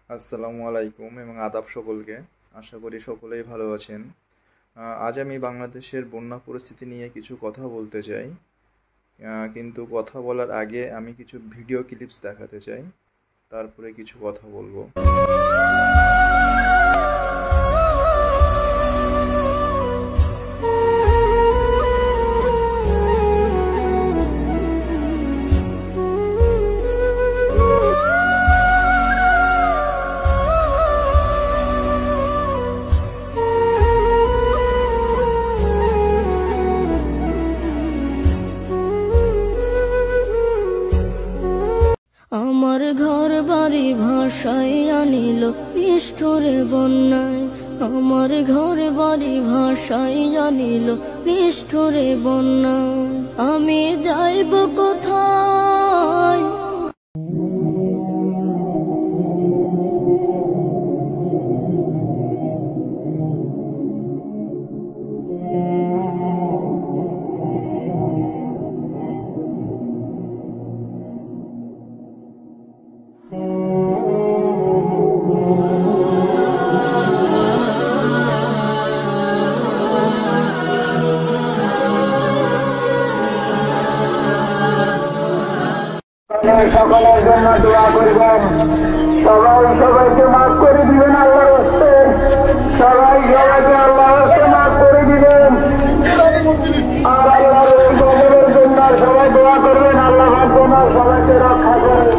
আসসালামু আলাইকুম এবং আদাব সকলকে। আশা করি সকলেই ভালো আছেন। আজ আমি বাংলাদেশের বন্যা পরিস্থিতি নিয়ে কিছু কথা বলতে চাই। কিন্তু কথা বলার আগে আমি কিছু ভিডিও ক্লিপস দেখাতে চাই, তারপরে কিছু কথা বলবো। আমার ঘর বাড়ি ভাসাইয়া নিল নিষ্ঠুরে বন্যায়। আমার ঘর বাড়ি ভাসাইয়া নিল নিষ্ঠুরে বন্যায়। আমি যাইব কোথায়? সকলের জন্য দোয়া করবেন। সবাই সবাইকে মাফ করে দিবেন আল্লাহর হস্তে। সবাই সবাইকে আল্লাহর হস্তে মাফ করে দিবেন। আর আল্লাহর সকলের জন্য সবাই দোয়া করবেন, আল্লাহ যেন সবাইকে রক্ষা করেন।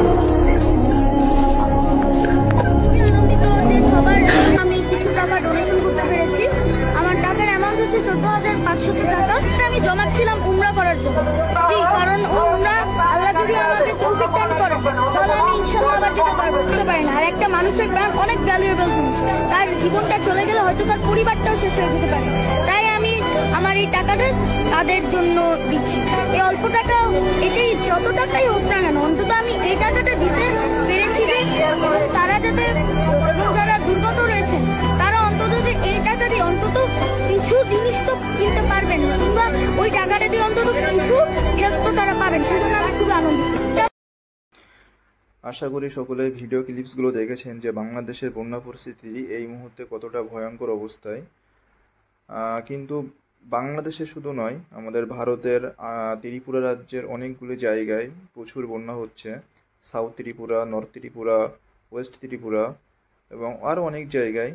আনন্দিত যে সবার আমি কিছু টাকা ডোনেশন করতে পেরেছি। আমার টাকার অ্যামাউন্ট হচ্ছে 14,500 টাকা। আমি জমাচ্ছিলাম উমরা করার জন্য। জি, কারণ ও উমরা আল্লাহ যদি আমাকে তৌফিক দান করে তাহলে আমি ইনশাআল্লাহ আবার যেতে পারবো। বুঝতে পারি না, আর একটা মানুষের প্রাণ অনেক ভ্যালুয়েবল জিনিস। তার জীবনটা চলে গেলে হয়তো তার পরিবারটাও শেষ হয়ে যেতে পারে। তাই আমি আমার এই টাকাটা তাদের জন্য দিচ্ছি। এই অল্প টাকা, এটাই যত টাকাই হোক না কেন, অন্তত আমি এই টাকাটা দিতে পেরেছি যে তারা যাতে, এবং যারা দুর্গত রয়েছেন তারা অন্তত যে এই টাকা দিয়ে অন্তত কিছু জিনিস তো কিনতে পারবেন, কিংবা ওই টাকাটা দিয়ে অন্তত কিছু হেল্প তো তারা পাবেন। সেজন্য আমি খুব আনন্দিত। আশা করি সকলে ভিডিও ক্লিপসগুলো দেখেছেন যে বাংলাদেশের বন্যা পরিস্থিতি এই মুহূর্তে কতটা ভয়ঙ্কর অবস্থায়। কিন্তু বাংলাদেশে শুধু নয়, আমাদের ভারতের ত্রিপুরা রাজ্যের অনেকগুলি জায়গায় প্রচুর বন্যা হচ্ছে। South Tripura, north Tripura, West Tripura এবং আরও অনেক জায়গায়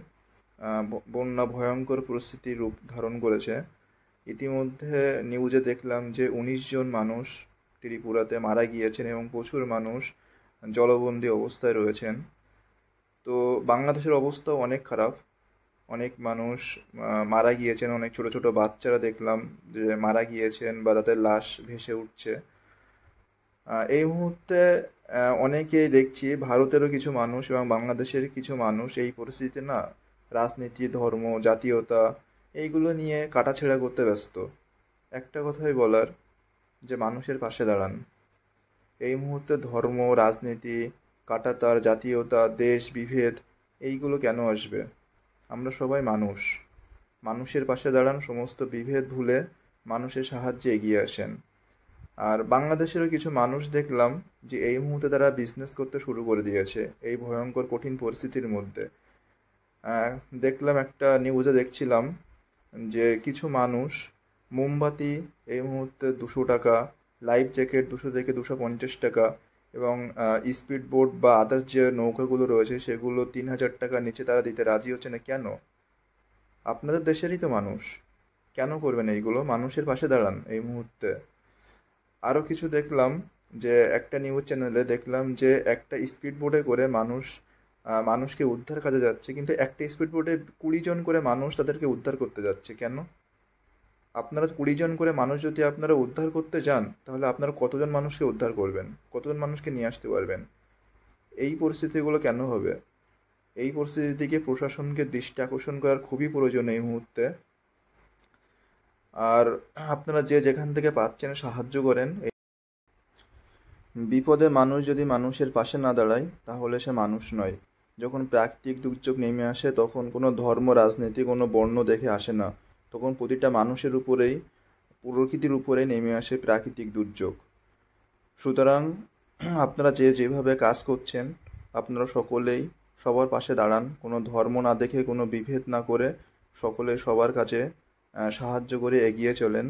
বন্যা ভয়ঙ্কর পরিস্থিতির রূপ ধারণ করেছে। ইতিমধ্যে নিউজে দেখলাম যে 19 জন মানুষ ত্রিপুরাতে মারা গিয়েছেন এবং প্রচুর মানুষ জলবন্দী অবস্থায় রয়েছেন। তো বাংলাদেশের অবস্থা অনেক খারাপ। অনেক মানুষ মারা গিয়েছেন, অনেক ছোট ছোট বাচ্চারা দেখলাম যে মারা গিয়েছেন বা তাদের লাশ ভেসে উঠছে। এই মুহূর্তে অনেকেই দেখছি ভারতেরও কিছু মানুষ এবং বাংলাদেশের কিছু মানুষ এই পরিস্থিতিতে না রাজনীতি, ধর্ম, জাতীয়তা এইগুলো নিয়ে কাটাছেঁড়া করতে ব্যস্ত। একটা কথাই বলার, যে মানুষের পাশে দাঁড়ান। এই মুহূর্তে ধর্ম, রাজনীতি, কাঁটাতার, জাতীয়তা, দেশ বিভেদ এইগুলো কেন আসবে? আমরা সবাই মানুষ। মানুষের পাশে দাঁড়ান, সমস্ত বিভেদ ভুলে মানুষের সাহায্যে এগিয়ে আসেন। আর বাংলাদেশেরও কিছু মানুষ দেখলাম যে এই মুহূর্তে তারা বিজনেস করতে শুরু করে দিয়েছে এই ভয়ঙ্কর কঠিন পরিস্থিতির মধ্যে। দেখলাম একটা নিউজে দেখছিলাম যে কিছু মানুষ মোমবাতি এই মুহূর্তে 200 টাকা, লাইফ জ্যাকেট 200 থেকে 250 টাকা এবং স্পিড বোট বা আদার্স যে নৌকাগুলো রয়েছে সেগুলো 3,000 টাকা নিচে তারা দিতে রাজি হচ্ছে না। কেন? আপনাদের দেশেরই তো মানুষ, কেন করবেন এইগুলো? মানুষের পাশে দাঁড়ান এই মুহূর্তে। আরও কিছু দেখলাম যে একটা নিউজ চ্যানেলে দেখলাম যে একটা স্পিড বোটে করে মানুষকে উদ্ধার কাজে যাচ্ছে, কিন্তু একটা স্পিড বোটে 20 জন করে মানুষ তাদেরকে উদ্ধার করতে যাচ্ছে। কেন? আপনারা 20 জন করে মানুষ যদি আপনারা উদ্ধার করতে যান তাহলে আপনারা কতজন মানুষকে উদ্ধার করবেন, কতজন মানুষকে নিয়ে আসতে পারবেন? এই পরিস্থিতিগুলো কেন হবে? এই পরিস্থিতির দিকে প্রশাসনকে দৃষ্টি আকর্ষণ করার খুবই প্রয়োজন এই মুহূর্তে। আর আপনারা যে যেখান থেকে পাচ্ছেন সাহায্য করেন। বিপদে মানুষ যদি মানুষের পাশে না দাঁড়ায় তাহলে সে মানুষ নয়। যখন প্রাকৃতিক দুর্যোগ নেমে আসে তখন কোনো ধর্ম, রাজনীতি, কোনো বর্ণ দেখে আসে না। তখন প্রতিটা মানুষের উপরেই, প্রকৃতির উপরেই নেমে আসে প্রাকৃতিক দুর্যোগ। সুতরাং আপনারা যে যেভাবে কাজ করছেন আপনারা সকলেই সবার পাশে দাঁড়ান, কোনো ধর্ম না দেখে, কোনো বিভেদ না করে সকলে সবার কাছে সাহায্য করে এগিয়ে চলেন।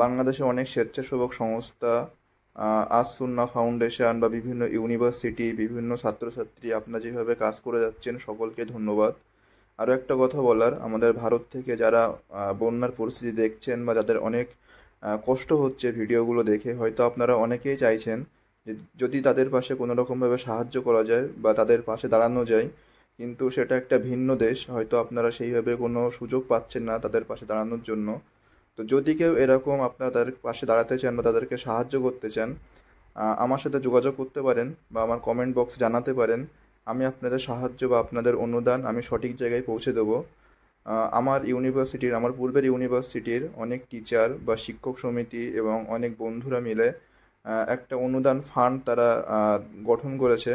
বাংলাদেশে অনেক স্বেচ্ছাসেবক সংস্থা, আস সুন্নাহ ফাউন্ডেশন বা বিভিন্ন ইউনিভার্সিটি, বিভিন্ন ছাত্রছাত্রী আপনারা যেভাবে কাজ করে যাচ্ছেন, সকলকে ধন্যবাদ। আরও একটা কথা বলার, আমাদের ভারত থেকে যারা বন্যার পরিস্থিতি দেখছেন বা যাদের অনেক কষ্ট হচ্ছে ভিডিওগুলো দেখে, হয়তো আপনারা অনেকেই চাইছেন যে যদি তাদের পাশে কোনো রকমভাবে সাহায্য করা যায় বা তাদের পাশে দাঁড়ানো যায়, কিন্তু সেটা একটা ভিন্ন দেশ, হয়তো আপনারা সেইভাবে কোনো সুযোগ পাচ্ছেন না তাদের পাশে দাঁড়ানোর জন্য। তো যদি কেউ এরকম আপনারা তাদের পাশে দাঁড়াতে চান বা তাদেরকে সাহায্য করতে চান, আমার সাথে যোগাযোগ করতে পারেন বা আমার কমেন্ট বক্সে জানাতে পারেন। আমি আপনাদের সাহায্য বা আপনাদের অনুদান আমি সঠিক জায়গায় পৌঁছে দেবো। আমার ইউনিভার্সিটির, আমার পূর্বের ইউনিভার্সিটির অনেক টিচার বা শিক্ষক সমিতি এবং অনেক বন্ধুরা মিলে একটা অনুদান ফান্ড তারা গঠন করেছে।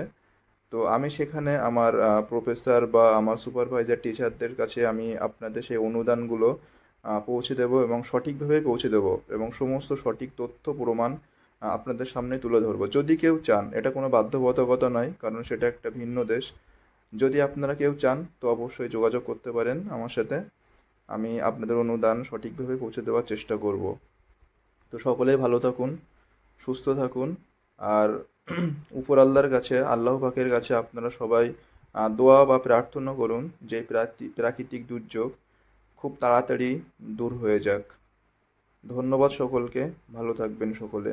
তো আমি সেখানে আমার প্রফেসর বা আমার সুপারভাইজার টিচারদের কাছে আমি আপনাদের সেই অনুদানগুলো পৌঁছে দেব এবং সঠিকভাবে পৌঁছে দেব এবং সমস্ত সঠিক তথ্য প্রমাণ আপনাদের সামনে তুলে ধরবো। যদি কেউ চান, এটা কোনো বাধ্যবাধকতা নয়, কারণ সেটা একটা ভিন্ন দেশ। যদি আপনারা কেউ চান তো অবশ্যই যোগাযোগ করতে পারেন আমার সাথে, আমি আপনাদের অনুদান সঠিকভাবে পৌঁছে দেওয়ার চেষ্টা করব। তো সকলেই ভালো থাকুন, সুস্থ থাকুন, আর উপর আল্লাহর কাছে, আল্লাহ পাকের কাছে আপনারা সবাই দোয়া বা প্রার্থনা করুন যে প্রাকৃতিক দুর্যোগ খুব তাড়াতাড়ি দূর হয়ে যাক। ধন্যবাদ সকলকে, ভালো থাকবেন সকলে।